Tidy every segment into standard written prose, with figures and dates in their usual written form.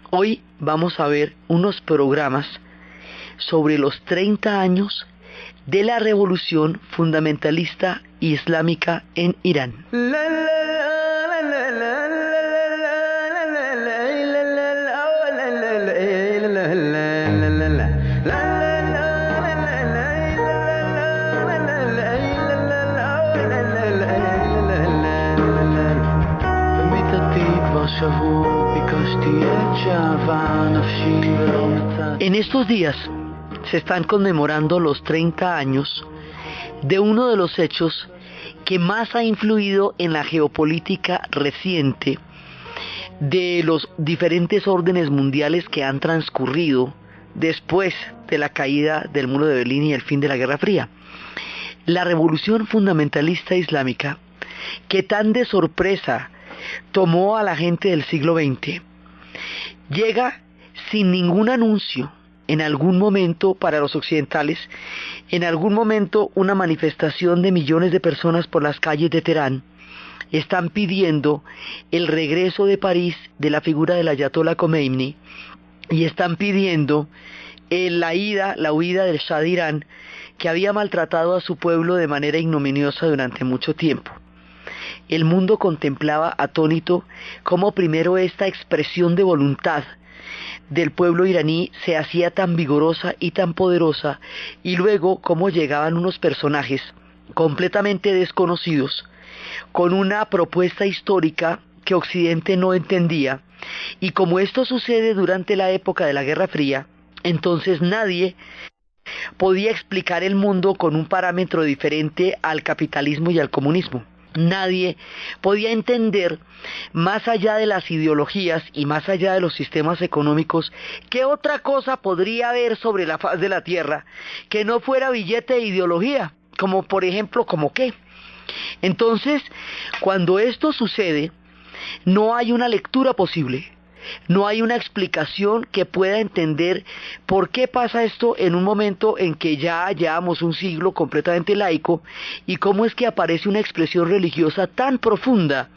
Hoy vamos a ver unos programas sobre los 30 años de la revolución fundamentalista islámica en Irán. En estos días se están conmemorando los 30 años de uno de los hechos que más ha influido en la geopolítica reciente de los diferentes órdenes mundiales que han transcurrido después de la caída del muro de Berlín y el fin de la Guerra Fría. La revolución fundamentalista islámica, que tan de sorpresa tomó a la gente del siglo XX, llega sin ningún anuncio. En algún momento para los occidentales, en algún momento una manifestación de millones de personas por las calles de Teherán están pidiendo el regreso de París de la figura del Ayatollah Khomeini y están pidiendo la huida del Shah de Irán, que había maltratado a su pueblo de manera ignominiosa durante mucho tiempo. El mundo contemplaba atónito cómo primero esta expresión de voluntad del pueblo iraní se hacía tan vigorosa y tan poderosa, y luego cómo llegaban unos personajes completamente desconocidos con una propuesta histórica que Occidente no entendía, y como esto sucede durante la época de la Guerra Fría, entonces nadie podía explicar el mundo con un parámetro diferente al capitalismo y al comunismo. Nadie podía entender, más allá de las ideologías y más allá de los sistemas económicos, qué otra cosa podría haber sobre la faz de la tierra que no fuera billete de ideología, como por ejemplo, ¿como qué? Entonces, cuando esto sucede, no hay una lectura posible. No hay una explicación que pueda entender por qué pasa esto en un momento en que ya llevamos un siglo completamente laico, y cómo es que aparece una expresión religiosa tan profunda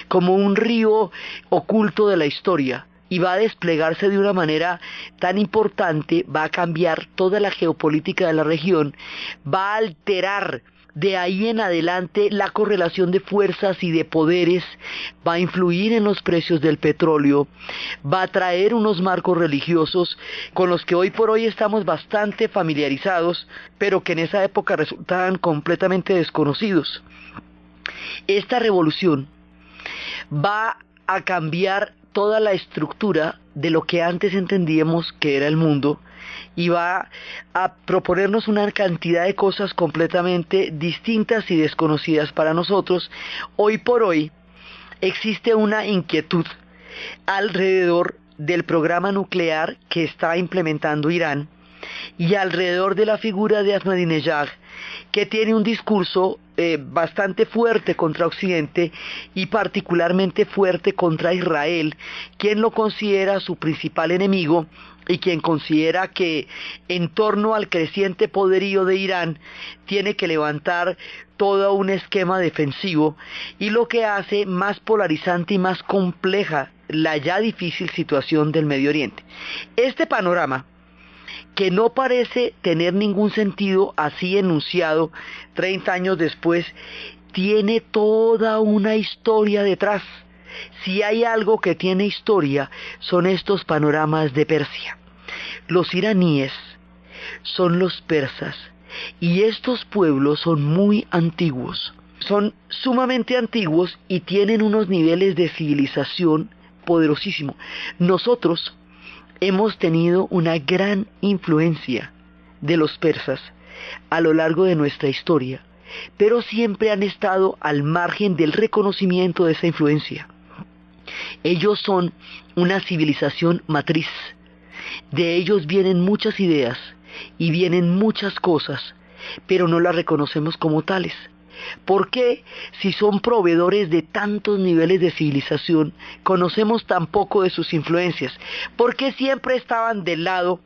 como un río oculto de la historia y va a desplegarse de una manera tan importante, va a cambiar toda la geopolítica de la región, va a alterar de ahí en adelante la correlación de fuerzas y de poderes, va a influir en los precios del petróleo, va a traer unos marcos religiosos con los que hoy por hoy estamos bastante familiarizados, pero que en esa época resultaban completamente desconocidos. Esta revolución va a cambiar toda la estructura de lo que antes entendíamos que era el mundo, y va a proponernos una cantidad de cosas completamente distintas y desconocidas para nosotros. Hoy por hoy existe una inquietud alrededor del programa nuclear que está implementando Irán y alrededor de la figura de Ahmadinejad, que tiene un discurso bastante fuerte contra Occidente y particularmente fuerte contra Israel, quien lo considera su principal enemigo y quien considera que en torno al creciente poderío de Irán tiene que levantar todo un esquema defensivo, y lo que hace más polarizante y más compleja la ya difícil situación del Medio Oriente. Este panorama, que no parece tener ningún sentido así enunciado 30 años después, tiene toda una historia detrás. Si hay algo que tiene historia, son estos panoramas de Persia. Los iraníes son los persas, y estos pueblos son muy antiguos. Son sumamente antiguos y tienen unos niveles de civilización poderosísimos. Nosotros hemos tenido una gran influencia de los persas a lo largo de nuestra historia, pero siempre han estado al margen del reconocimiento de esa influencia. Ellos son una civilización matriz. De ellos vienen muchas ideas y vienen muchas cosas, pero no las reconocemos como tales. ¿Por qué, si son proveedores de tantos niveles de civilización, conocemos tan poco de sus influencias? ¿Por qué siempre estaban del lado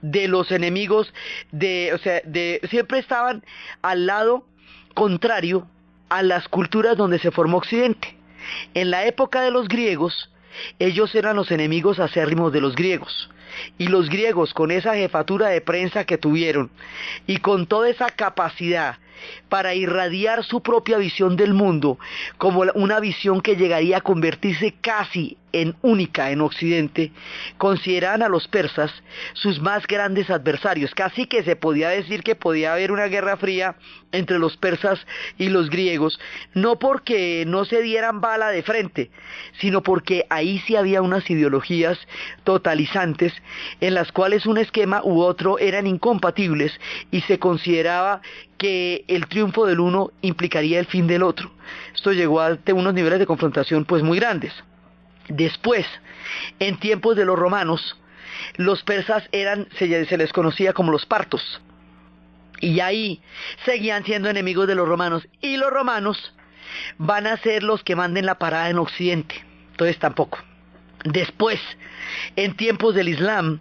de los enemigos, siempre estaban al lado contrario a las culturas donde se formó Occidente? En la época de los griegos, ellos eran los enemigos acérrimos de los griegos. Y los griegos, con esa jefatura de prensa que tuvieron y con toda esa capacidad para irradiar su propia visión del mundo, como una visión que llegaría a convertirse casi en única en Occidente, consideraban a los persas sus más grandes adversarios. Casi que se podía decir que podía haber una guerra fría entre los persas y los griegos, no porque no se dieran bala de frente, sino porque ahí sí había unas ideologías totalizantes en las cuales un esquema u otro eran incompatibles y se consideraba que el triunfo del uno implicaría el fin del otro. Esto llegó a unos niveles de confrontación pues muy grandes. Después, en tiempos de los romanos, los persas se les conocía como los partos. Y ahí seguían siendo enemigos de los romanos. Y los romanos van a ser los que manden la parada en Occidente. Entonces tampoco. Después, en tiempos del Islam,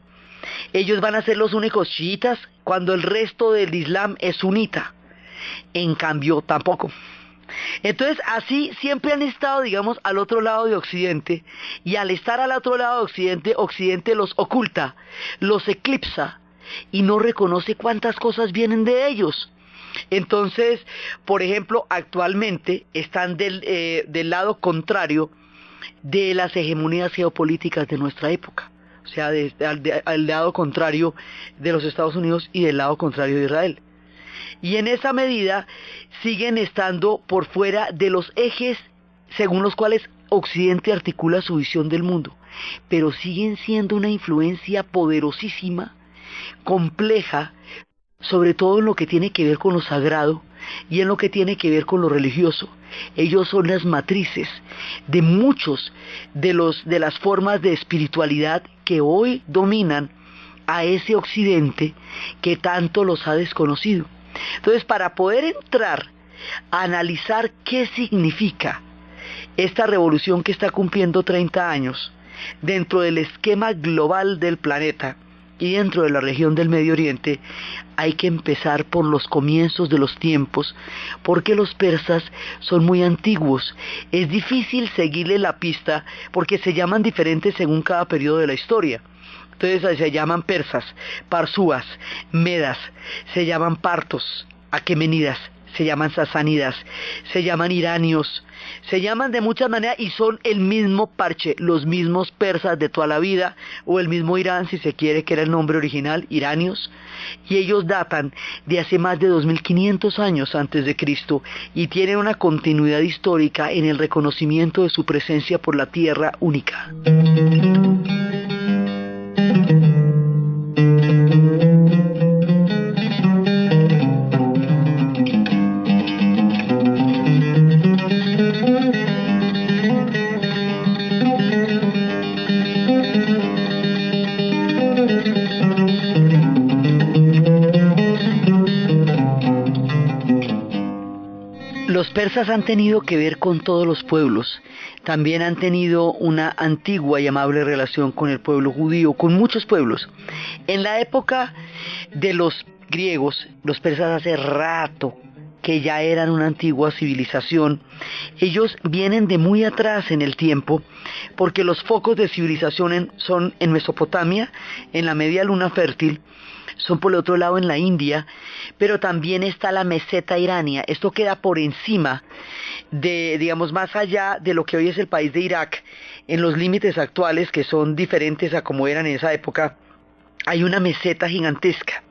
ellos van a ser los únicos chiitas cuando el resto del Islam es sunita. En cambio, tampoco. Entonces así siempre han estado, digamos, al otro lado de Occidente, y al estar al otro lado de Occidente, Occidente los oculta, los eclipsa y no reconoce cuántas cosas vienen de ellos. Entonces, por ejemplo, actualmente están del lado contrario de las hegemonías geopolíticas de nuestra época, o sea, al lado contrario de los Estados Unidos y del lado contrario de Israel. Y en esa medida siguen estando por fuera de los ejes según los cuales Occidente articula su visión del mundo, pero siguen siendo una influencia poderosísima, compleja, sobre todo en lo que tiene que ver con lo sagrado y en lo que tiene que ver con lo religioso. Ellos son las matrices de muchos de las formas de espiritualidad que hoy dominan a ese Occidente que tanto los ha desconocido. Entonces, para poder entrar a analizar qué significa esta revolución que está cumpliendo 30 años dentro del esquema global del planeta y dentro de la región del Medio Oriente, hay que empezar por los comienzos de los tiempos, porque los persas son muy antiguos. Es difícil seguirle la pista porque se llaman diferentes según cada periodo de la historia. Entonces se llaman persas, parsúas, medas, se llaman partos, aquemenidas, se llaman sasánidas, se llaman iranios, se llaman de muchas maneras y son el mismo parche, los mismos persas de toda la vida, o el mismo Irán, si se quiere, que era el nombre original, iranios, y ellos datan de hace más de 2500 años antes de Cristo y tienen una continuidad histórica en el reconocimiento de su presencia por la tierra única. Los persas han tenido que ver con todos los pueblos, también han tenido una antigua y amable relación con el pueblo judío, con muchos pueblos. En la época de los griegos, los persas hace rato que ya eran una antigua civilización. Ellos vienen de muy atrás en el tiempo, porque los focos de civilización son en Mesopotamia, en la media luna fértil, son por el otro lado en la India, pero también está la meseta irania. Esto queda por encima de, digamos, más allá de lo que hoy es el país de Irak, en los límites actuales que son diferentes a como eran en esa época. Hay una meseta gigantesca.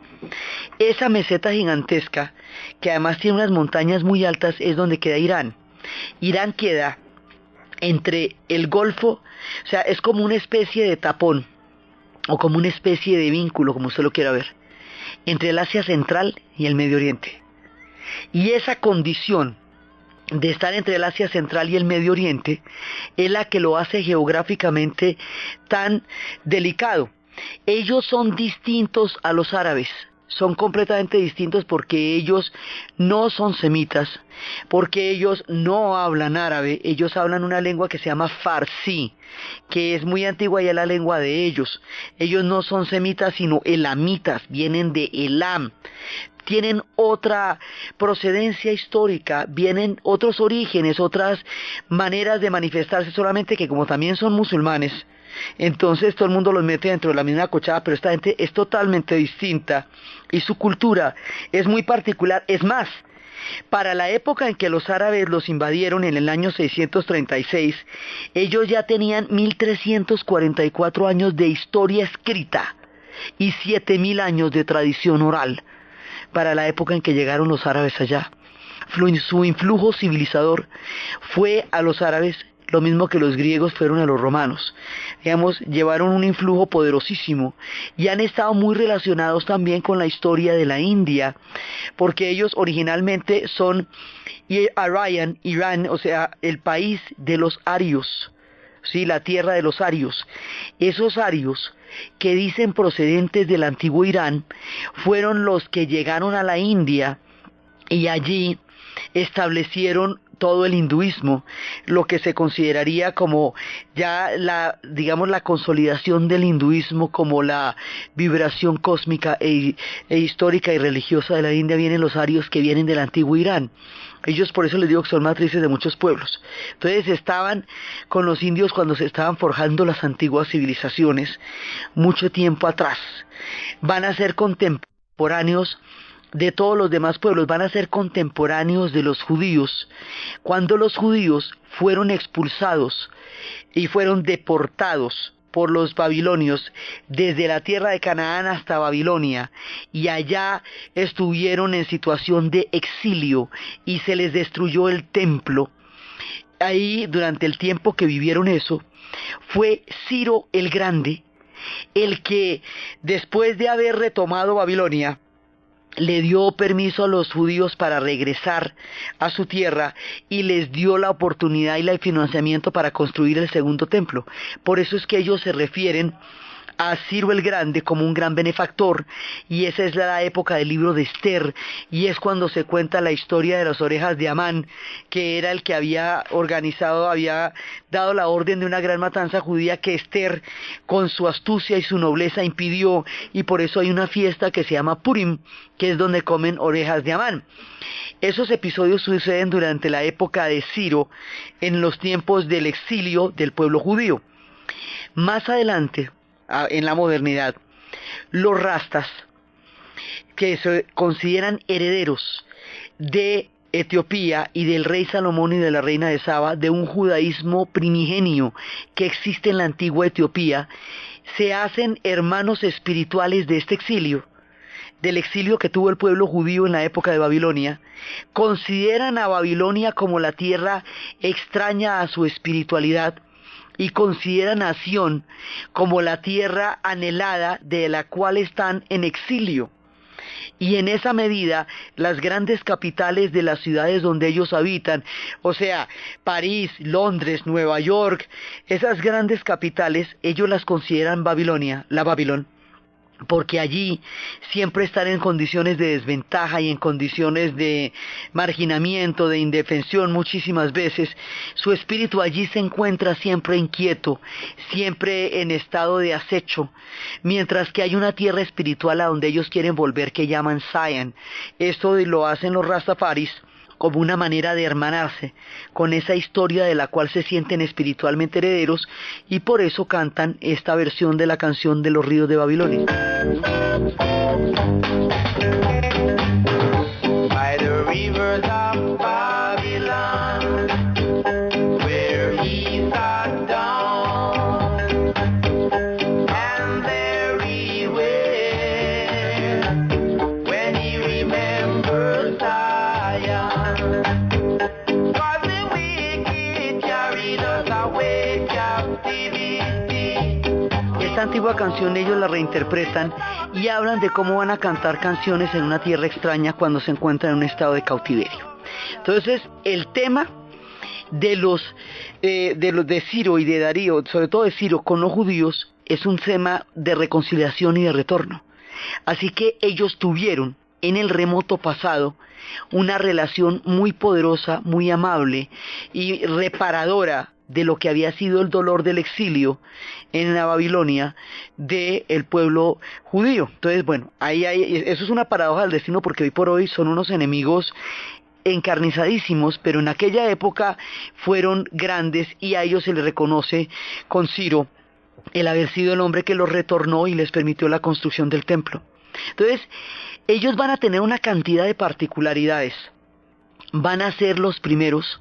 Esa meseta gigantesca, que además tiene unas montañas muy altas, es donde queda Irán. Irán queda entre el Golfo, o sea, es como una especie de tapón, o como una especie de vínculo, como usted lo quiera ver, entre el Asia Central y el Medio Oriente. Y esa condición de estar entre el Asia Central y el Medio Oriente es la que lo hace geográficamente tan delicado. Ellos son distintos a los árabes, son completamente distintos porque ellos no son semitas, porque ellos no hablan árabe, ellos hablan una lengua que se llama farsí, que es muy antigua y es la lengua de ellos. Ellos no son semitas sino elamitas, vienen de Elam, tienen otra procedencia histórica, vienen otros orígenes, otras maneras de manifestarse, solamente que como también son musulmanes, entonces todo el mundo los mete dentro de la misma cochada, pero esta gente es totalmente distinta y su cultura es muy particular. Es más, para la época en que los árabes los invadieron en el año 636, ellos ya tenían 1344 años de historia escrita y 7000 años de tradición oral para la época en que llegaron los árabes allá. Su influjo civilizador fue a los árabes lo mismo que los griegos fueron a los romanos. Digamos, llevaron un influjo poderosísimo y han estado muy relacionados también con la historia de la India, porque ellos originalmente son Irán, o sea, el país de los arios, ¿sí? La tierra de los arios. Esos arios que dicen procedentes del antiguo Irán fueron los que llegaron a la India y allí establecieron todo el hinduismo, lo que se consideraría como ya digamos la consolidación del hinduismo como la vibración cósmica e histórica y religiosa de la India. Vienen los arios que vienen del antiguo Irán. Ellos, por eso les digo que son matrices de muchos pueblos. Entonces estaban con los indios cuando se estaban forjando las antiguas civilizaciones, mucho tiempo atrás. Van a ser contemporáneos de todos los demás pueblos, van a ser contemporáneos de los judíos, cuando los judíos fueron expulsados y fueron deportados por los babilonios desde la tierra de Canaán hasta Babilonia, y allá estuvieron en situación de exilio y se les destruyó el templo. Ahí, durante el tiempo que vivieron eso, fue Ciro el Grande el que, después de haber retomado Babilonia, le dio permiso a los judíos para regresar a su tierra y les dio la oportunidad y el financiamiento para construir el segundo templo. Por eso es que ellos se refieren a Ciro el Grande como un gran benefactor, y esa es la época del libro de Esther, y es cuando se cuenta la historia de las orejas de Amán, que era el que había organizado, había dado la orden de una gran matanza judía que Esther, con su astucia y su nobleza, impidió, y por eso hay una fiesta que se llama Purim, que es donde comen orejas de Amán. Esos episodios suceden durante la época de Ciro, en los tiempos del exilio del pueblo judío. Más adelante, en la modernidad, los rastas, que se consideran herederos de Etiopía y del rey Salomón y de la reina de Saba, de un judaísmo primigenio que existe en la antigua Etiopía, se hacen hermanos espirituales de este exilio, del exilio que tuvo el pueblo judío en la época de Babilonia. Consideran a Babilonia como la tierra extraña a su espiritualidad, y consideran a Sión como la tierra anhelada de la cual están en exilio. Y en esa medida, las grandes capitales de las ciudades donde ellos habitan, o sea, París, Londres, Nueva York, esas grandes capitales, ellos las consideran Babilonia, la Babilón, porque allí siempre están en condiciones de desventaja y en condiciones de marginamiento, de indefensión muchísimas veces. Su espíritu allí se encuentra siempre inquieto, siempre en estado de acecho, mientras que hay una tierra espiritual a donde ellos quieren volver que llaman Zion. Esto lo hacen los Rastafaris como una manera de hermanarse con esa historia de la cual se sienten espiritualmente herederos, y por eso cantan esta versión de la canción de los ríos de Babilonia. By the rivers of Babylon, where he sat down, and there he wept when he remembered Zion. Esta antigua canción ellos la reinterpretan y hablan de cómo van a cantar canciones en una tierra extraña cuando se encuentran en un estado de cautiverio. Entonces, el tema de los de Ciro y de Darío, sobre todo de Ciro con los judíos, es un tema de reconciliación y de retorno. Así que ellos tuvieron en el remoto pasado una relación muy poderosa, muy amable y reparadora de lo que había sido el dolor del exilio en la Babilonia del pueblo judío. Entonces, bueno, eso es una paradoja del destino, porque hoy por hoy son unos enemigos encarnizadísimos, pero en aquella época fueron grandes, y a ellos se les reconoce con Ciro el haber sido el hombre que los retornó y les permitió la construcción del templo. Entonces, ellos van a tener una cantidad de particularidades. Van a ser los primeros,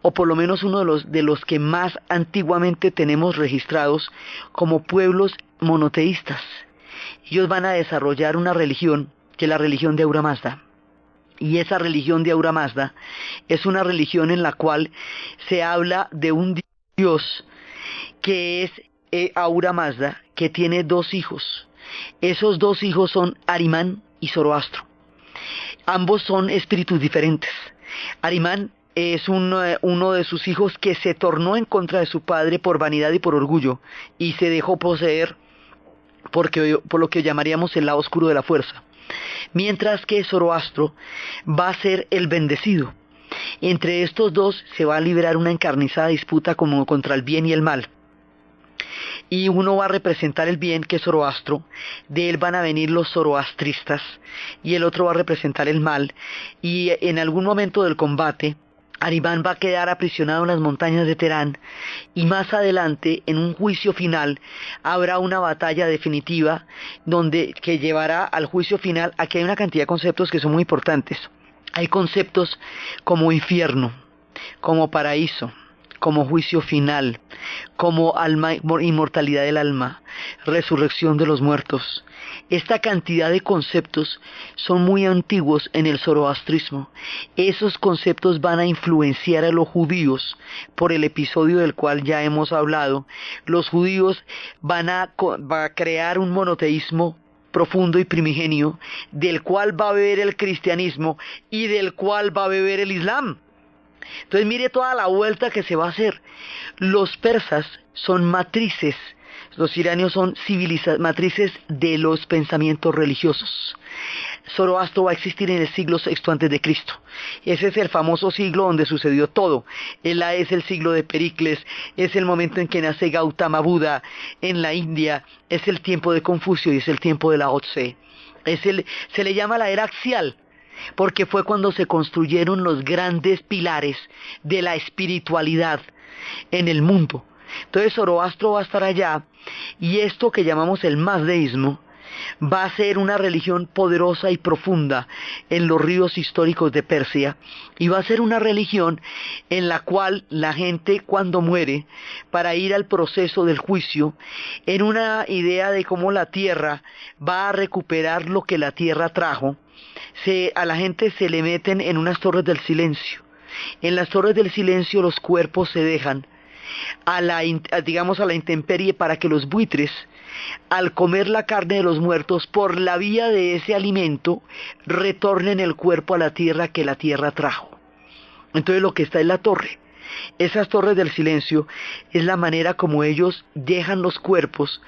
o por lo menos uno de los que más antiguamente tenemos registrados como pueblos monoteístas. Ellos van a desarrollar una religión, que es la religión de Ahura Mazda. Y esa religión de Ahura Mazda es una religión en la cual se habla de un dios que es Ahura Mazda, que tiene dos hijos. Esos dos hijos son Ahriman y Zoroastro. Ambos son espíritus diferentes. Ahriman es uno de sus hijos que se tornó en contra de su padre por vanidad y por orgullo, y se dejó poseer por lo que llamaríamos el lado oscuro de la fuerza. Mientras que Zoroastro va a ser el bendecido. Entre estos dos se va a librar una encarnizada disputa como contra el bien y el mal. Y uno va a representar el bien, que es Zoroastro, de él van a venir los zoroastristas, y el otro va a representar el mal, y en algún momento del combate, Ahriman va a quedar aprisionado en las montañas de Terán, y más adelante, en un juicio final, habrá una batalla definitiva, que llevará al juicio final. Aquí hay una cantidad de conceptos que son muy importantes. Hay conceptos como infierno, como paraíso, como juicio final, como inmortalidad del alma, resurrección de los muertos. Esta cantidad de conceptos son muy antiguos en el zoroastrismo. Esos conceptos van a influenciar a los judíos por el episodio del cual ya hemos hablado. Los judíos van a crear un monoteísmo profundo y primigenio, del cual va a beber el cristianismo y del cual va a beber el islam. Entonces mire toda la vuelta que se va a hacer. Los persas son matrices, los iranios son matrices de los pensamientos religiosos. Zoroastro va a existir en el siglo VI antes de Cristo. Ese es el famoso siglo donde sucedió todo. Es el siglo de Pericles, es el momento en que nace Gautama Buda en la India, es el tiempo de Confucio y es el tiempo de Lao Tse. Se le llama la era axial, porque fue cuando se construyeron los grandes pilares de la espiritualidad en el mundo. Entonces Zoroastro va a estar allá, y esto que llamamos el mazdeísmo va a ser una religión poderosa y profunda en los ríos históricos de Persia, y va a ser una religión en la cual la gente, cuando muere, para ir al proceso del juicio, en una idea de cómo la tierra va a recuperar lo que la tierra trajo, a la gente se le meten en unas torres del silencio. En las torres del silencio los cuerpos se dejan a la intemperie, para que los buitres, al comer la carne de los muertos, por la vía de ese alimento, retornen el cuerpo a la tierra que la tierra trajo. Entonces lo que está en la torre, esas torres del silencio, es la manera como ellos dejan los cuerpos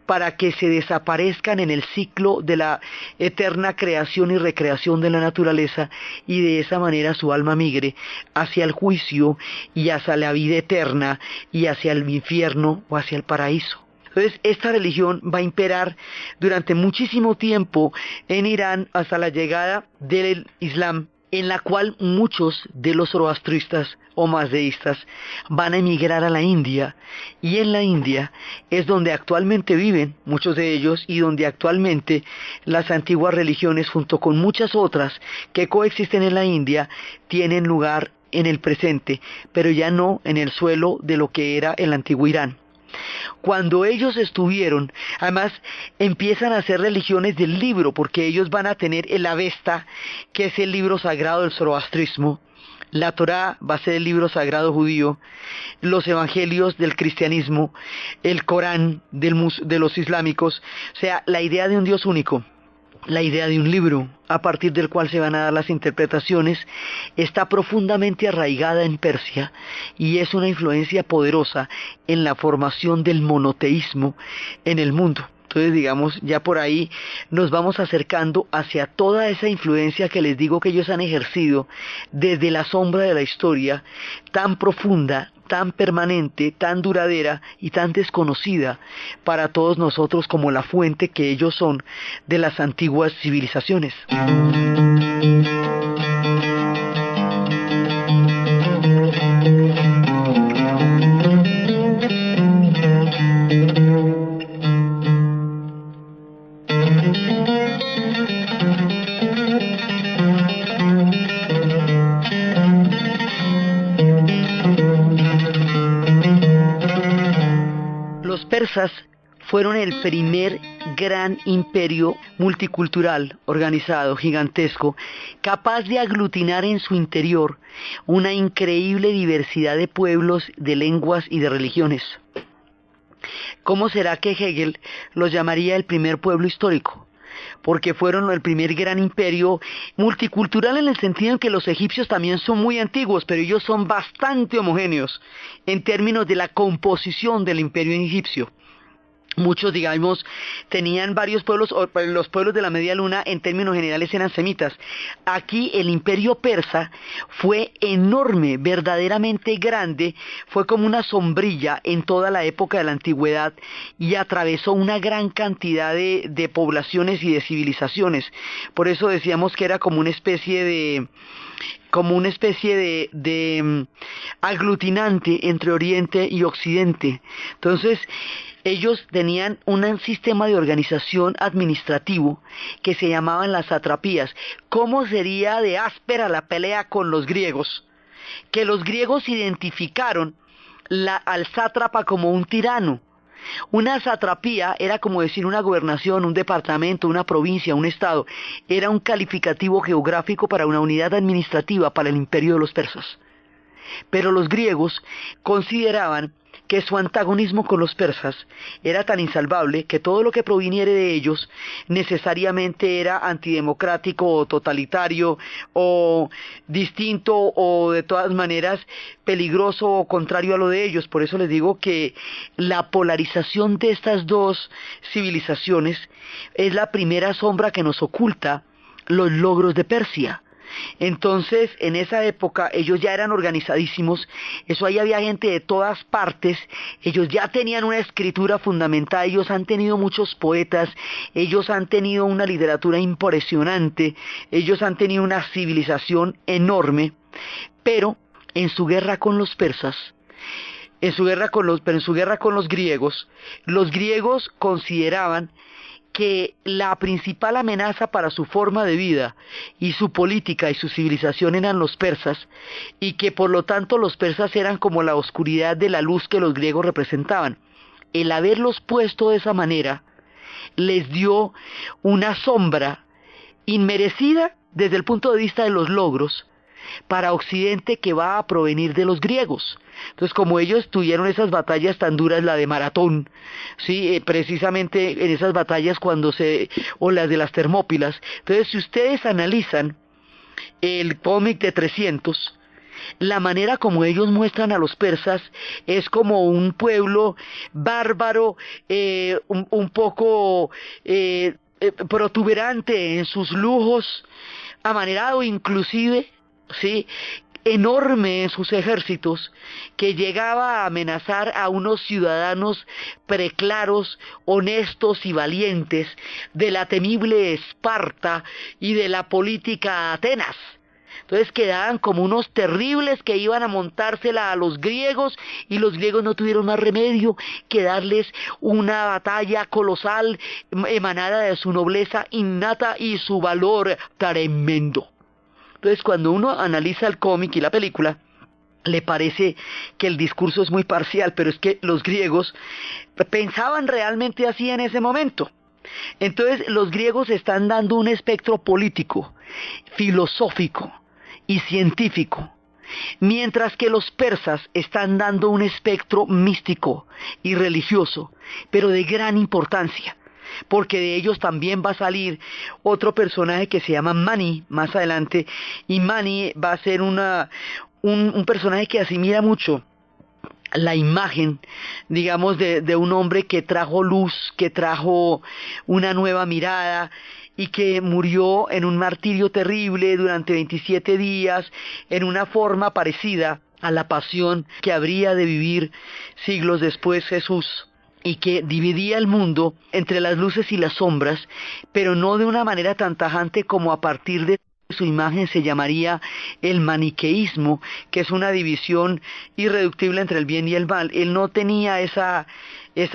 para que se desaparezcan en el ciclo de la eterna creación y recreación de la naturaleza, y de esa manera su alma migre hacia el juicio y hacia la vida eterna y hacia el infierno o hacia el paraíso. Entonces esta religión va a imperar durante muchísimo tiempo en Irán hasta la llegada del Islam, en la cual muchos de los zoroastristas o mazdeístas van a emigrar a la India, y en la India es donde actualmente viven muchos de ellos, y donde actualmente las antiguas religiones, junto con muchas otras que coexisten en la India, tienen lugar en el presente, pero ya no en el suelo de lo que era el antiguo Irán. Cuando ellos estuvieron, además empiezan a hacer religiones del libro, porque ellos van a tener el Avesta, que es el libro sagrado del zoroastrismo. La Torá va a ser el libro sagrado judío, los evangelios del cristianismo, el Corán de los islámicos. O sea, la idea de un Dios único, la idea de un libro a partir del cual se van a dar las interpretaciones, está profundamente arraigada en Persia, y es una influencia poderosa en la formación del monoteísmo en el mundo. Entonces, digamos, ya por ahí nos vamos acercando hacia toda esa influencia que les digo que ellos han ejercido desde la sombra de la historia, tan profunda, tan permanente, tan duradera y tan desconocida para todos nosotros como la fuente que ellos son de las antiguas civilizaciones. Los persas fueron el primer gran imperio multicultural, organizado, gigantesco, capaz de aglutinar en su interior una increíble diversidad de pueblos, de lenguas y de religiones. ¿Cómo será que Hegel los llamaría el primer pueblo histórico? Porque fueron el primer gran imperio multicultural en el sentido en que los egipcios también son muy antiguos, pero ellos son bastante homogéneos en términos de la composición del imperio egipcio. Muchos, digamos, tenían varios pueblos, o los pueblos de la Media Luna en términos generales eran semitas. Aquí el imperio persa fue enorme, verdaderamente grande, fue como una sombrilla en toda la época de la antigüedad y atravesó una gran cantidad de poblaciones y de civilizaciones. Por eso decíamos que era como una especie de aglutinante entre Oriente y Occidente. Entonces, ellos tenían un sistema de organización administrativo que se llamaban las satrapías. ¿Cómo sería de áspera la pelea con los griegos? Que los griegos identificaron al sátrapa como un tirano. Una satrapía era como decir una gobernación, un departamento, una provincia, un estado. Era un calificativo geográfico para una unidad administrativa para el imperio de los persas. Pero los griegos consideraban que su antagonismo con los persas era tan insalvable que todo lo que proviniere de ellos necesariamente era antidemocrático o totalitario o distinto o de todas maneras peligroso o contrario a lo de ellos. Por eso les digo que la polarización de estas dos civilizaciones es la primera sombra que nos oculta los logros de Persia. Entonces, en esa época, ellos ya eran organizadísimos, eso ahí había gente de todas partes, ellos ya tenían una escritura fundamental, ellos han tenido muchos poetas, ellos han tenido una literatura impresionante, ellos han tenido una civilización enorme, pero en su guerra con los persas, en su guerra con los griegos consideraban que la principal amenaza para su forma de vida y su política y su civilización eran los persas, y que por lo tanto los persas eran como la oscuridad de la luz que los griegos representaban. El haberlos puesto de esa manera les dio una sombra inmerecida desde el punto de vista de los logros para Occidente que va a provenir de los griegos. Entonces, como ellos tuvieron esas batallas tan duras, la de Maratón, sí, precisamente en esas batallas o las de las Termópilas. Entonces, si ustedes analizan el cómic de 300, la manera como ellos muestran a los persas es como un pueblo bárbaro, un poco protuberante en sus lujos, amanerado inclusive, ¿sí?, enorme en sus ejércitos, que llegaba a amenazar a unos ciudadanos preclaros, honestos y valientes de la temible Esparta y de la política Atenas. Entonces quedaban como unos terribles que iban a montársela a los griegos, y los griegos no tuvieron más remedio que darles una batalla colosal emanada de su nobleza innata y su valor tremendo. Entonces, cuando uno analiza el cómic y la película, le parece que el discurso es muy parcial, pero es que los griegos pensaban realmente así en ese momento. Entonces, los griegos están dando un espectro político, filosófico y científico, mientras que los persas están dando un espectro místico y religioso, pero de gran importancia, porque de ellos también va a salir otro personaje que se llama Mani más adelante, y Mani va a ser un personaje que asimila mucho la imagen, digamos, de un hombre que trajo luz, que trajo una nueva mirada, y que murió en un martirio terrible durante 27 días, en una forma parecida a la pasión que habría de vivir siglos después Jesús, y que dividía el mundo entre las luces y las sombras, pero no de una manera tan tajante como a partir de su imagen se llamaría el maniqueísmo, que es una división irreductible entre el bien y el mal. Él no tenía esa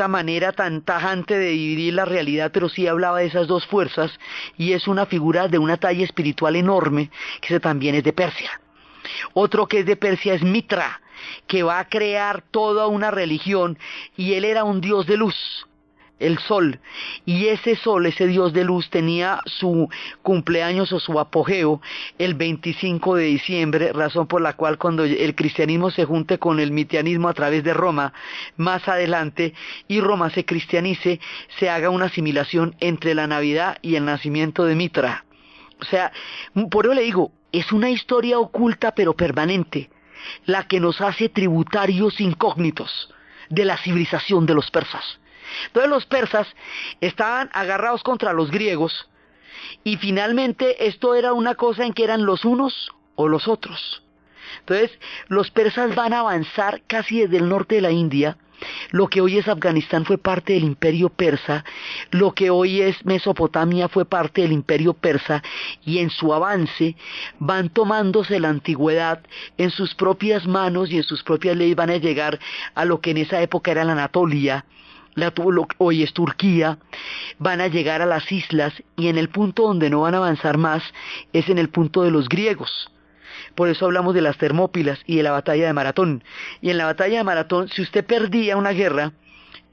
manera tan tajante de dividir la realidad, pero sí hablaba de esas dos fuerzas, y es una figura de una talla espiritual enorme, que ese también es de Persia. Otro que es de Persia es Mitra, que va a crear toda una religión, y él era un dios de luz, el sol, y ese sol, ese dios de luz, tenía su cumpleaños o su apogeo el 25 de diciembre, razón por la cual cuando el cristianismo se junte con el mitianismo a través de Roma, más adelante, y Roma se cristianice, se haga una asimilación entre la Navidad y el nacimiento de Mitra. O sea, por eso le digo, es una historia oculta pero permanente, la que nos hace tributarios incógnitos de la civilización de los persas. Entonces los persas estaban agarrados contra los griegos, y finalmente esto era una cosa en que eran los unos o los otros. Entonces los persas van a avanzar casi desde el norte de la India. Lo que hoy es Afganistán fue parte del imperio persa, lo que hoy es Mesopotamia fue parte del imperio persa, y en su avance van tomándose la antigüedad en sus propias manos y en sus propias leyes. Van a llegar a lo que en esa época era la Anatolia, hoy es Turquía, van a llegar a las islas, y en el punto donde no van a avanzar más es en el punto de los griegos. Por eso hablamos de las Termópilas y de la batalla de Maratón. Y en la batalla de Maratón, si usted perdía una guerra,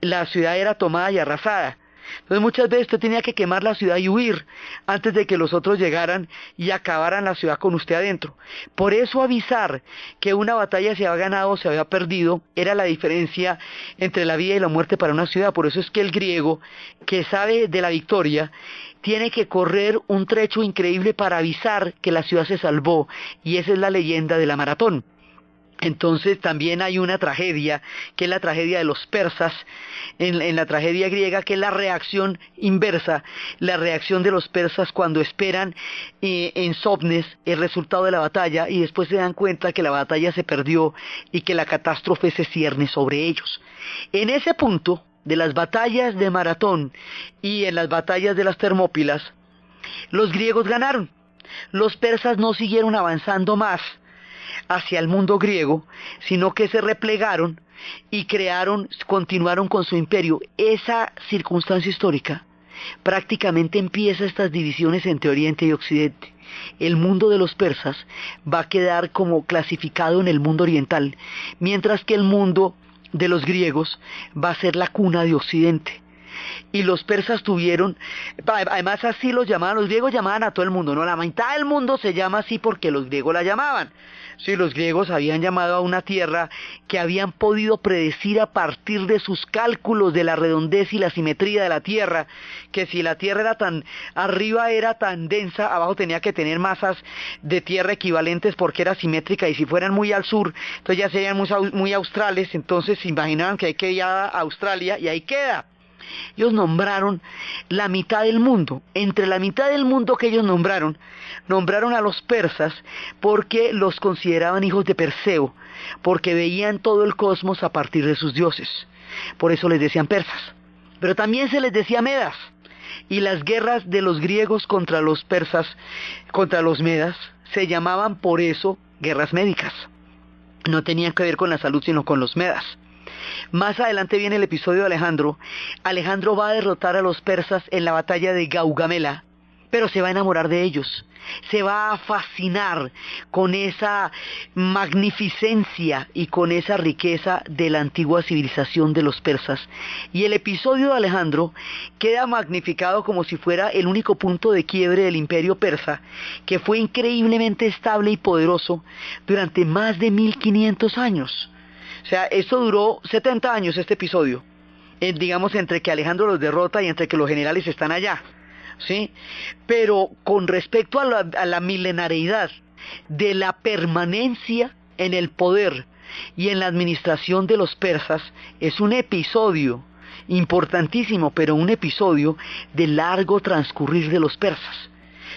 la ciudad era tomada y arrasada. Entonces muchas veces usted tenía que quemar la ciudad y huir antes de que los otros llegaran y acabaran la ciudad con usted adentro. Por eso avisar que una batalla se había ganado o se había perdido era la diferencia entre la vida y la muerte para una ciudad. Por eso es que el griego, que sabe de la victoria, tiene que correr un trecho increíble para avisar que la ciudad se salvó, y esa es la leyenda de la Maratón. Entonces también hay una tragedia, que es la tragedia de los persas, en la tragedia griega, que es la reacción inversa, la reacción de los persas cuando esperan en Sopnes el resultado de la batalla, y después se dan cuenta que la batalla se perdió y que la catástrofe se cierne sobre ellos. En ese punto de las batallas de Maratón y en las batallas de las Termópilas, los griegos ganaron. Los persas no siguieron avanzando más hacia el mundo griego, sino que se replegaron y continuaron con su imperio. Esa circunstancia histórica prácticamente empieza estas divisiones entre Oriente y Occidente. El mundo de los persas va a quedar como clasificado en el mundo oriental, mientras que el mundo de los griegos va a ser la cuna de Occidente. Y los persas tuvieron, además así los llamaban, los griegos llamaban a todo el mundo, no, la mitad del mundo se llama así porque los griegos la llamaban. Sí, los griegos habían llamado a una tierra que habían podido predecir a partir de sus cálculos de la redondez y la simetría de la tierra, que si la tierra era tan arriba era tan densa, abajo tenía que tener masas de tierra equivalentes porque era simétrica, y si fueran muy al sur, entonces ya serían muy australes. Entonces se imaginaban que hay que ir a Australia, y ahí queda. Ellos nombraron la mitad del mundo. Entre la mitad del mundo que ellos nombraron a los persas porque los consideraban hijos de Perseo, porque veían todo el cosmos a partir de sus dioses. Por eso les decían persas. Pero también se les decía medas. Y las guerras de los griegos contra los persas, contra los medas, se llamaban por eso guerras médicas. No tenían que ver con la salud, sino con los medas. Más adelante viene el episodio de Alejandro. Alejandro va a derrotar a los persas en la batalla de Gaugamela, pero se va a enamorar de ellos. Se va a fascinar con esa magnificencia y con esa riqueza de la antigua civilización de los persas. Y el episodio de Alejandro queda magnificado como si fuera el único punto de quiebre del imperio persa, que fue increíblemente estable y poderoso durante más de 1500 años. O sea, esto duró 70 años, este episodio, digamos, entre que Alejandro los derrota y entre que los generales están allá, ¿sí? Pero con respecto a la milenariedad de la permanencia en el poder y en la administración de los persas, es un episodio importantísimo, pero un episodio de largo transcurrir de los persas.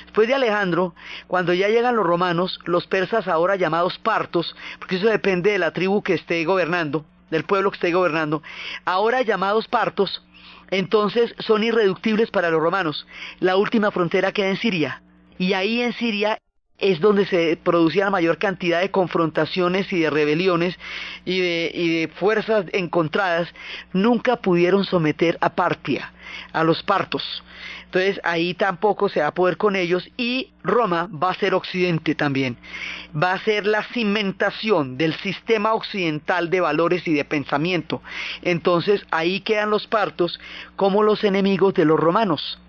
Después de Alejandro, cuando ya llegan los romanos, los persas ahora llamados partos, porque eso depende de la tribu que esté gobernando, del pueblo que esté gobernando, ahora llamados partos, entonces son irreductibles para los romanos. La última frontera queda en Siria, y ahí en Siria es donde se producía la mayor cantidad de confrontaciones y de rebeliones y de fuerzas encontradas. Nunca pudieron someter a Partia, a los partos. Entonces ahí tampoco se va a poder con ellos, y Roma va a ser occidente también. Va a ser la cimentación del sistema occidental de valores y de pensamiento. Entonces ahí quedan los partos como los enemigos de los romanos.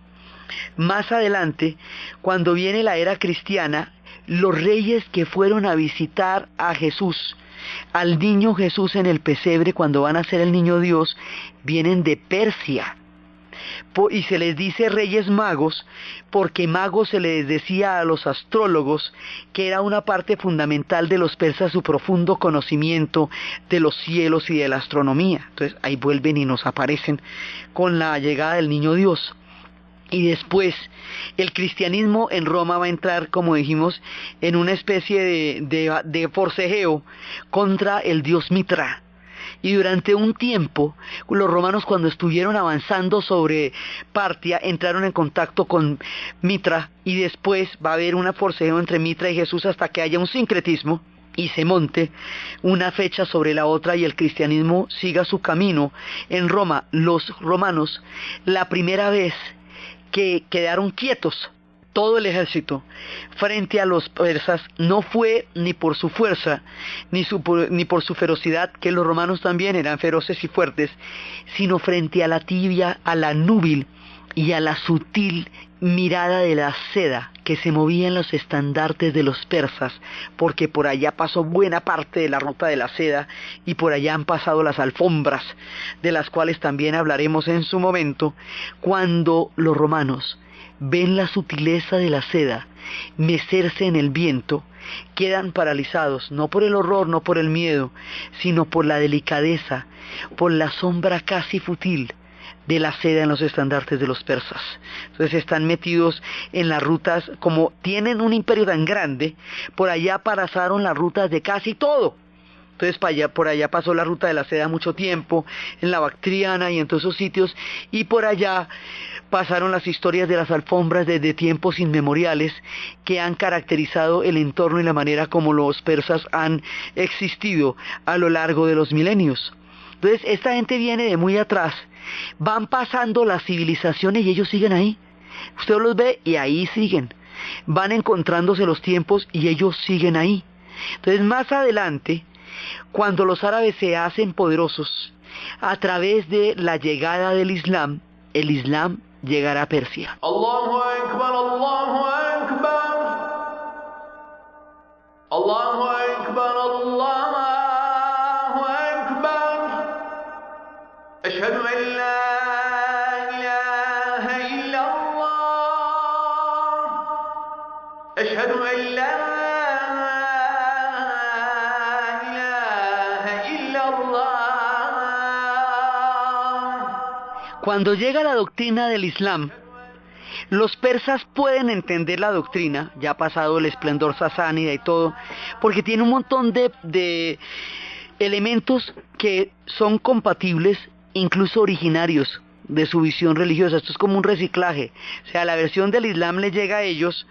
Más adelante, cuando viene la era cristiana, los reyes que fueron a visitar a Jesús, al niño Jesús en el pesebre cuando van a ser el niño Dios, vienen de Persia. Y se les dice reyes magos, porque magos se les decía a los astrólogos, que era una parte fundamental de los persas su profundo conocimiento de los cielos y de la astronomía. Entonces ahí vuelven y nos aparecen con la llegada del niño Dios. Y después el cristianismo en Roma va a entrar, como dijimos, en una especie de forcejeo contra el dios Mitra. Y durante un tiempo, los romanos, cuando estuvieron avanzando sobre Partia, entraron en contacto con Mitra, y después va a haber un forcejeo entre Mitra y Jesús hasta que haya un sincretismo y se monte una fecha sobre la otra y el cristianismo siga su camino. En Roma, los romanos, la primera vez que quedaron quietos todo el ejército frente a los persas, no fue ni por su fuerza ni por su ferocidad, que los romanos también eran feroces y fuertes, sino frente a la tibia, a la núbil y a la sutil mirada de la seda que se movía en los estandartes de los persas, porque por allá pasó buena parte de la ruta de la seda y por allá han pasado las alfombras, de las cuales también hablaremos en su momento. Cuando los romanos ven la sutileza de la seda mecerse en el viento, quedan paralizados, no por el horror, no por el miedo, sino por la delicadeza, por la sombra casi fútil de la seda en los estandartes de los persas. Entonces están metidos en las rutas, como tienen un imperio tan grande, por allá pasaron las rutas de casi todo. Entonces por allá pasó la ruta de la seda mucho tiempo, en la Bactriana y en todos esos sitios, y por allá pasaron las historias de las alfombras desde tiempos inmemoriales que han caracterizado el entorno y la manera como los persas han existido a lo largo de los milenios. Entonces esta gente viene de muy atrás, van pasando las civilizaciones y ellos siguen ahí. Usted los ve y ahí siguen. Van encontrándose los tiempos y ellos siguen ahí. Entonces más adelante, cuando los árabes se hacen poderosos a través de la llegada del Islam, el Islam llegará a Persia. Allahu Akbar, Allahu Akbar. Allahu Akbar, Allahu Akbar. Ashhadu an la ilaha illa Allah. Ashhadu an la ilaha illa Allah. Cuando llega la doctrina del Islam, los persas pueden entender la doctrina, ya ha pasado el esplendor sasánida y todo, porque tiene un montón de elementos que son compatibles, incluso originarios de su visión religiosa. Esto es como un reciclaje. O sea, la versión del Islam les llega a ellos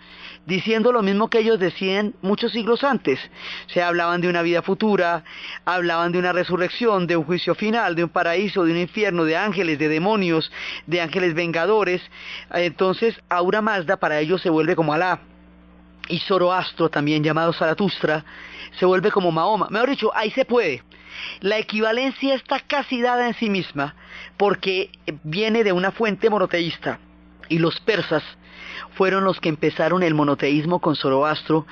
diciendo lo mismo que ellos decían muchos siglos antes. O sea, hablaban de una vida futura, hablaban de una resurrección, de un juicio final, de un paraíso, de un infierno, de ángeles, de demonios, de ángeles vengadores. Entonces, Ahura Mazda para ellos se vuelve como Alá. Y Zoroastro, también llamado Zaratustra, se vuelve como Mahoma. Mejor dicho, ahí se puede. La equivalencia está casi dada en sí misma, porque viene de una fuente monoteísta, y los persas fueron los que empezaron el monoteísmo con Zoroastro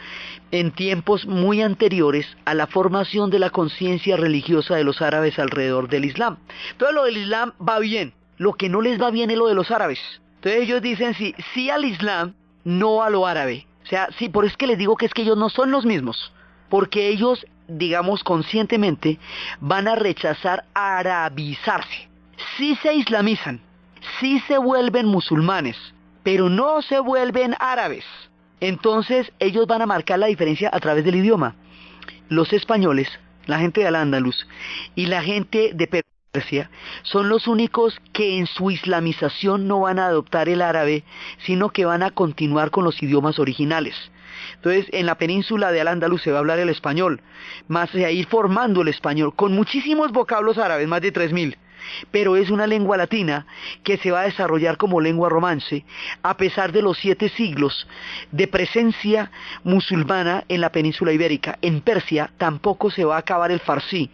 en tiempos muy anteriores a la formación de la conciencia religiosa de los árabes alrededor del Islam. Todo lo del Islam va bien, lo que no les va bien es lo de los árabes. Entonces ellos dicen sí al Islam, no a lo árabe. O sea, sí, por eso es que les digo que es que ellos no son los mismos, porque ellos, digamos conscientemente, van a rechazar arabizarse. Sí se islamizan, sí se vuelven musulmanes, pero no se vuelven árabes. Entonces ellos van a marcar la diferencia a través del idioma. Los españoles, la gente de Al-Ándalus y la gente de Persia son los únicos que en su islamización no van a adoptar el árabe, sino que van a continuar con los idiomas originales. Entonces, en la península de Al-Ándalus se va a hablar el español, más de ir formando el español, con muchísimos vocablos árabes, más de 3000. Pero es una lengua latina que se va a desarrollar como lengua romance, a pesar de los 7 siglos de presencia musulmana en la península ibérica. En Persia tampoco se va a acabar el farsí,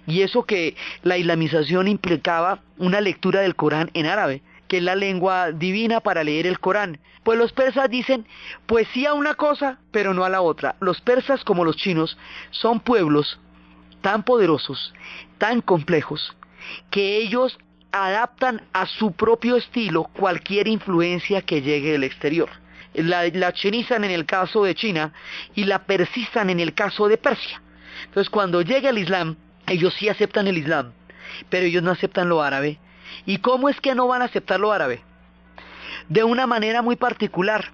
y eso que la islamización implicaba una lectura del Corán en árabe, que es la lengua divina para leer el Corán. Pues los persas dicen, pues sí a una cosa, pero no a la otra. Los persas, como los chinos, son pueblos tan poderosos, tan complejos, que ellos adaptan a su propio estilo cualquier influencia que llegue del exterior. La chinizan en el caso de China y la persizan en el caso de Persia. Entonces, cuando llega el Islam, ellos sí aceptan el Islam, pero ellos no aceptan lo árabe. ¿Y cómo es que no van a aceptar lo árabe? De una manera muy particular.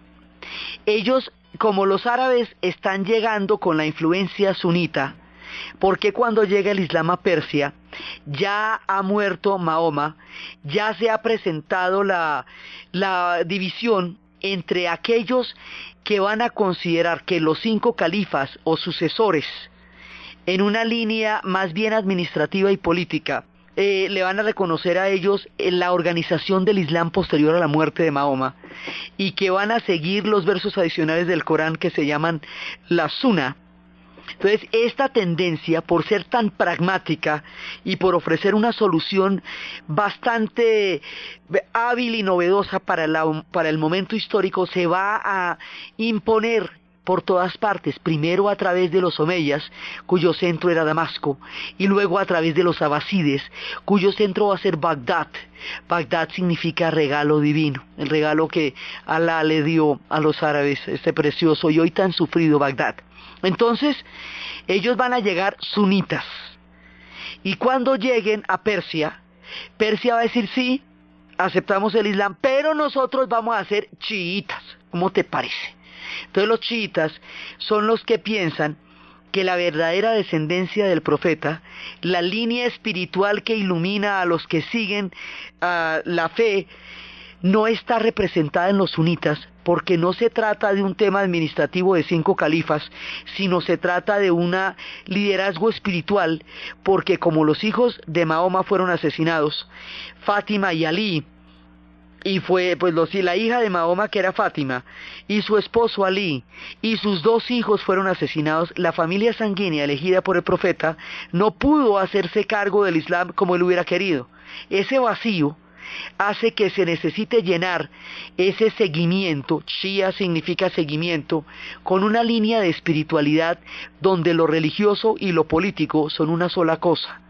Ellos, como los árabes están llegando con la influencia sunita, porque cuando llega el Islam a Persia, ya ha muerto Mahoma, ya se ha presentado la división entre aquellos que van a considerar que los 5 califas o sucesores, en una línea más bien administrativa y política, le van a reconocer a ellos la organización del Islam posterior a la muerte de Mahoma, y que van a seguir los versos adicionales del Corán que se llaman la Sunna. Entonces, esta tendencia, por ser tan pragmática y por ofrecer una solución bastante hábil y novedosa para el momento histórico, se va a imponer por todas partes, primero a través de los omeyas, cuyo centro era Damasco, y luego a través de los abasides, cuyo centro va a ser Bagdad. Bagdad significa regalo divino, el regalo que Alá le dio a los árabes, este precioso y hoy tan sufrido Bagdad. Entonces, ellos van a llegar sunitas, y cuando lleguen a Persia, Persia va a decir, sí, aceptamos el Islam, pero nosotros vamos a ser chiitas. ¿Cómo te parece? Entonces los chiitas son los que piensan que la verdadera descendencia del profeta, la línea espiritual que ilumina a los que siguen la fe, no está representada en los sunitas, porque no se trata de un tema administrativo de 5 califas, sino se trata de un liderazgo espiritual, porque como los hijos de Mahoma fueron asesinados, Fátima y Ali, y fue pues la hija de Mahoma, que era Fátima, y su esposo Ali, y sus 2 hijos fueron asesinados, la familia sanguínea elegida por el profeta no pudo hacerse cargo del Islam como él hubiera querido. Ese vacío hace que se necesite llenar ese seguimiento, Shia significa seguimiento, con una línea de espiritualidad donde lo religioso y lo político son una sola cosa.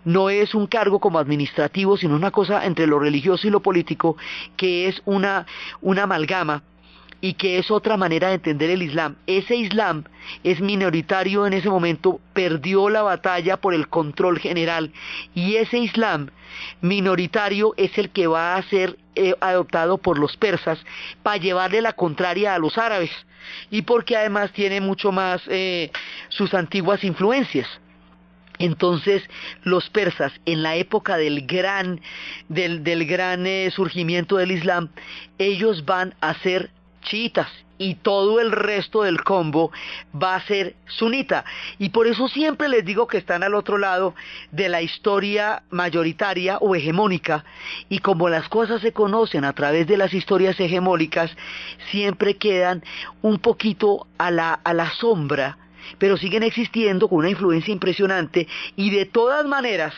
No es un cargo como administrativo, sino una cosa entre lo religioso y lo político, que es una amalgama, y que es otra manera de entender el Islam. Ese Islam es minoritario en ese momento, perdió la batalla por el control general, y ese Islam minoritario es el que va a ser adoptado por los persas para llevarle la contraria a los árabes, y porque además tiene mucho más sus antiguas influencias. Entonces los persas, en la época del gran surgimiento del Islam, ellos van a ser chiitas, y todo el resto del combo va a ser sunita, y por eso siempre les digo que están al otro lado de la historia mayoritaria o hegemónica, y como las cosas se conocen a través de las historias hegemónicas, siempre quedan un poquito a la sombra, pero siguen existiendo con una influencia impresionante, y de todas maneras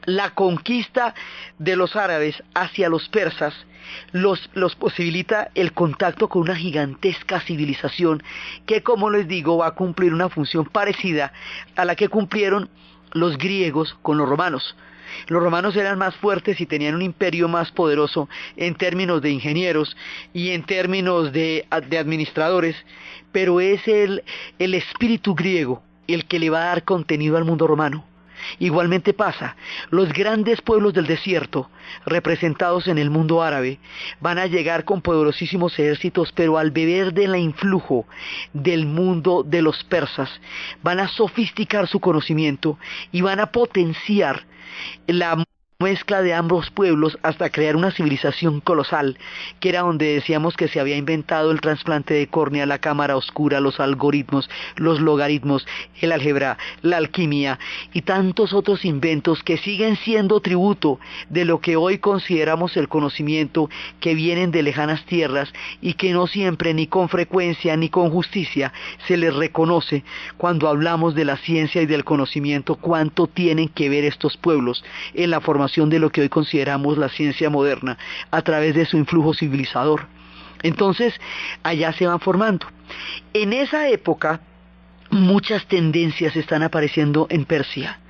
la conquista de los árabes hacia los persas los posibilita el contacto con una gigantesca civilización que, como les digo, va a cumplir una función parecida a la que cumplieron los griegos con los romanos. Los romanos eran más fuertes y tenían un imperio más poderoso en términos de ingenieros y en términos de administradores, pero es el espíritu griego el que le va a dar contenido al mundo romano. Igualmente pasa, los grandes pueblos del desierto, representados en el mundo árabe, van a llegar con poderosísimos ejércitos, pero al beber del influjo del mundo de los persas, van a sofisticar su conocimiento y van a potenciar la mezcla de ambos pueblos hasta crear una civilización colosal, que era donde decíamos que se había inventado el trasplante de córnea, la cámara oscura, los algoritmos, los logaritmos, el álgebra, la alquimia y tantos otros inventos que siguen siendo tributo de lo que hoy consideramos el conocimiento, que vienen de lejanas tierras y que no siempre, ni con frecuencia, ni con justicia se les reconoce cuando hablamos de la ciencia y del conocimiento. Cuánto tienen que ver estos pueblos en la formación de lo que hoy consideramos la ciencia moderna a través de su influjo civilizador. Entonces, allá se van formando. En esa época, muchas tendencias están apareciendo en Persia,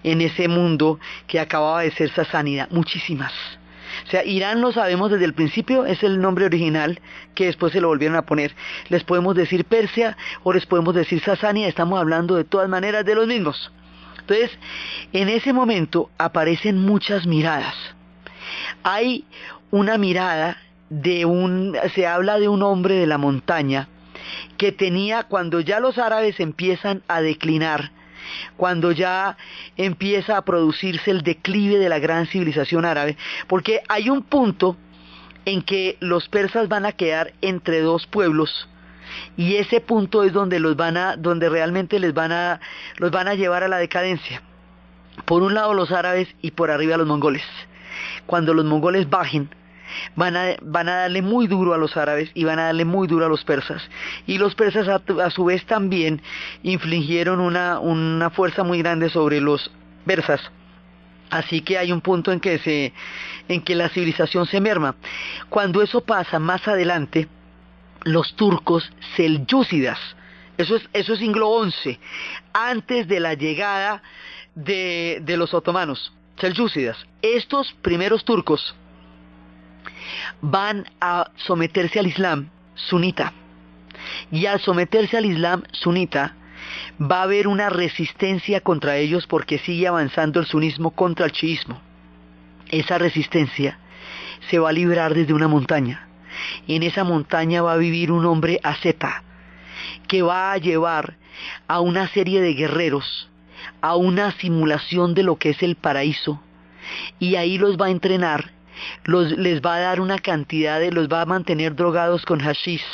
en ese mundo que acababa de ser sasánida, muchísimas. O sea, Irán lo sabemos desde el principio, es el nombre original que después se lo volvieron a poner. Les podemos decir Persia o les podemos decir Sasania, estamos hablando de todas maneras de los mismos. Entonces, en ese momento aparecen muchas miradas. Hay una mirada se habla de un hombre de la montaña que tenía, cuando ya los árabes empiezan a declinar, cuando ya empieza a producirse el declive de la gran civilización árabe, porque hay un punto en que los persas van a quedar entre dos pueblos, y ese punto es donde donde realmente los van a llevar a la decadencia. Por un lado los árabes y por arriba los mongoles. Cuando los mongoles bajen, van a darle muy duro a los árabes y van a darle muy duro a los persas. Y los persas a su vez también infligieron una fuerza muy grande sobre los persas. Así que hay un punto en que la civilización se merma. Cuando eso pasa más adelante, los turcos selyúcidas, eso es siglo XI, antes de la llegada de los otomanos, selyúcidas. Estos primeros turcos van a someterse al Islam sunita, y al someterse al Islam sunita va a haber una resistencia contra ellos porque sigue avanzando el sunismo contra el chiismo. Esa resistencia se va a librar desde una montaña. En esa montaña va a vivir un hombre asceta que va a llevar a una serie de guerreros a una simulación de lo que es el paraíso, y ahí los va a entrenar, les va a dar una cantidad los va a mantener drogados con hashish,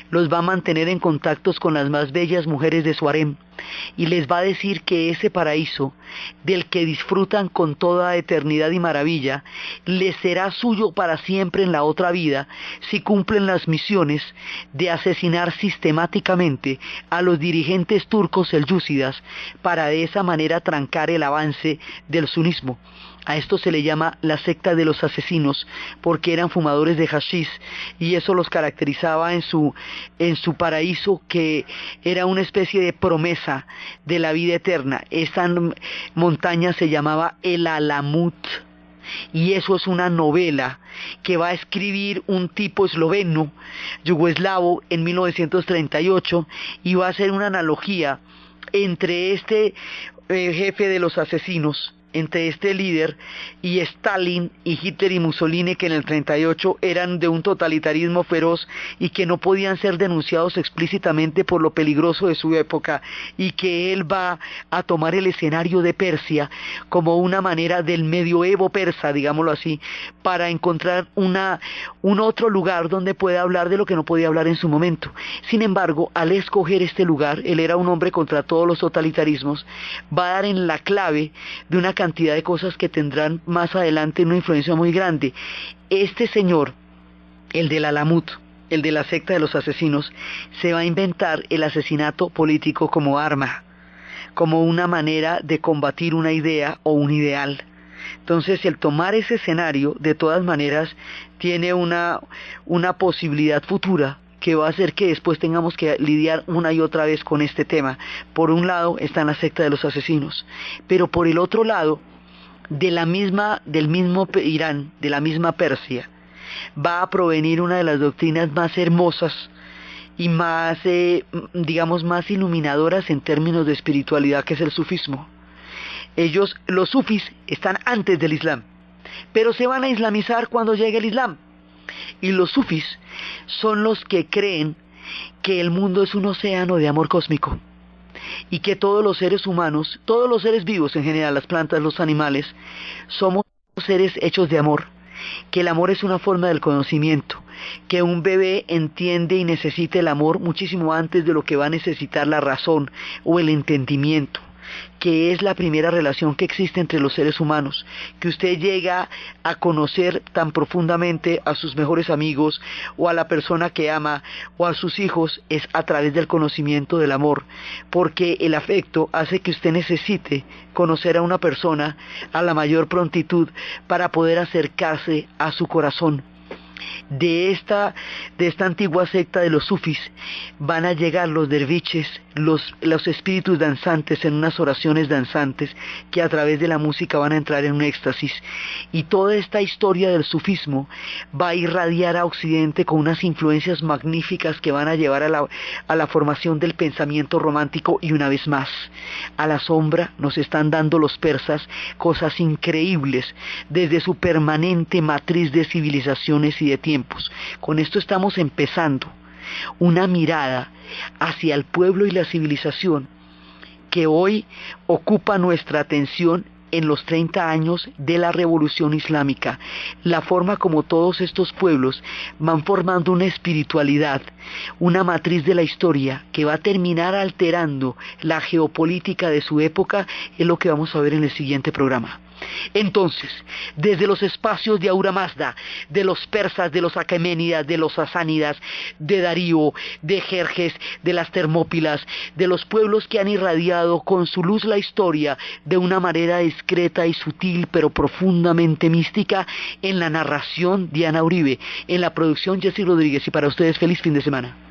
los va a mantener en contactos con las más bellas mujeres de su harem, y les va a decir que ese paraíso, del que disfrutan con toda eternidad y maravilla, les será suyo para siempre en la otra vida, si cumplen las misiones de asesinar sistemáticamente a los dirigentes turcos selyúcidas, para de esa manera trancar el avance del sunismo. A esto se le llama la secta de los asesinos, porque eran fumadores de hashish, y eso los caracterizaba en su paraíso, que era una especie de promesa de la vida eterna. Esta montaña se llamaba el Alamut, y eso es una novela que va a escribir un tipo esloveno, yugoslavo, en 1938, y va a hacer una analogía entre este jefe de los asesinos, entre este líder, y Stalin y Hitler y Mussolini, que en el 38 eran de un totalitarismo feroz y que no podían ser denunciados explícitamente por lo peligroso de su época, y que él va a tomar el escenario de Persia como una manera del medioevo persa, digámoslo así, para encontrar un otro lugar donde pueda hablar de lo que no podía hablar en su momento. Sin embargo, al escoger este lugar, él era un hombre contra todos los totalitarismos, va a dar en la clave de una cantidad de cosas que tendrán más adelante una influencia muy grande. Este señor, el del Alamut, el de la secta de los asesinos, se va a inventar el asesinato político como arma, como una manera de combatir una idea o un ideal. Entonces, el tomar ese escenario, de todas maneras, tiene una posibilidad futura que va a hacer que después tengamos que lidiar una y otra vez con este tema. Por un lado está en la secta de los asesinos, pero por el otro lado, del mismo Irán, de la misma Persia, va a provenir una de las doctrinas más hermosas y más, más iluminadoras en términos de espiritualidad, que es el sufismo. Ellos, los sufis, están antes del Islam, pero se van a islamizar cuando llegue el Islam. Y los sufis son los que creen que el mundo es un océano de amor cósmico y que todos los seres humanos, todos los seres vivos en general, las plantas, los animales, somos seres hechos de amor, que el amor es una forma del conocimiento, que un bebé entiende y necesita el amor muchísimo antes de lo que va a necesitar la razón o el entendimiento, que es la primera relación que existe entre los seres humanos, que usted llega a conocer tan profundamente a sus mejores amigos o a la persona que ama o a sus hijos es a través del conocimiento del amor, porque el afecto hace que usted necesite conocer a una persona a la mayor prontitud para poder acercarse a su corazón. De esta antigua secta de los sufis van a llegar los derviches, los espíritus danzantes en unas oraciones danzantes que a través de la música van a entrar en un éxtasis, y toda esta historia del sufismo va a irradiar a Occidente con unas influencias magníficas que van a llevar a la formación del pensamiento romántico. Y una vez más, a la sombra nos están dando los persas cosas increíbles desde su permanente matriz de civilizaciones y de tiempos. Con esto estamos empezando una mirada hacia el pueblo y la civilización que hoy ocupa nuestra atención en los 30 años de la Revolución Islámica, la forma como todos estos pueblos van formando una espiritualidad, una matriz de la historia que va a terminar alterando la geopolítica de su época, es lo que vamos a ver en el siguiente programa. Entonces, desde los espacios de Ahura Mazda, de los persas, de los aqueménidas, de los sasánidas, de Darío, de Jerjes, de las Termópilas, de los pueblos que han irradiado con su luz la historia de una manera discreta y sutil, pero profundamente mística, en la narración Diana Uribe, en la producción Jessy Rodríguez, y para ustedes feliz fin de semana.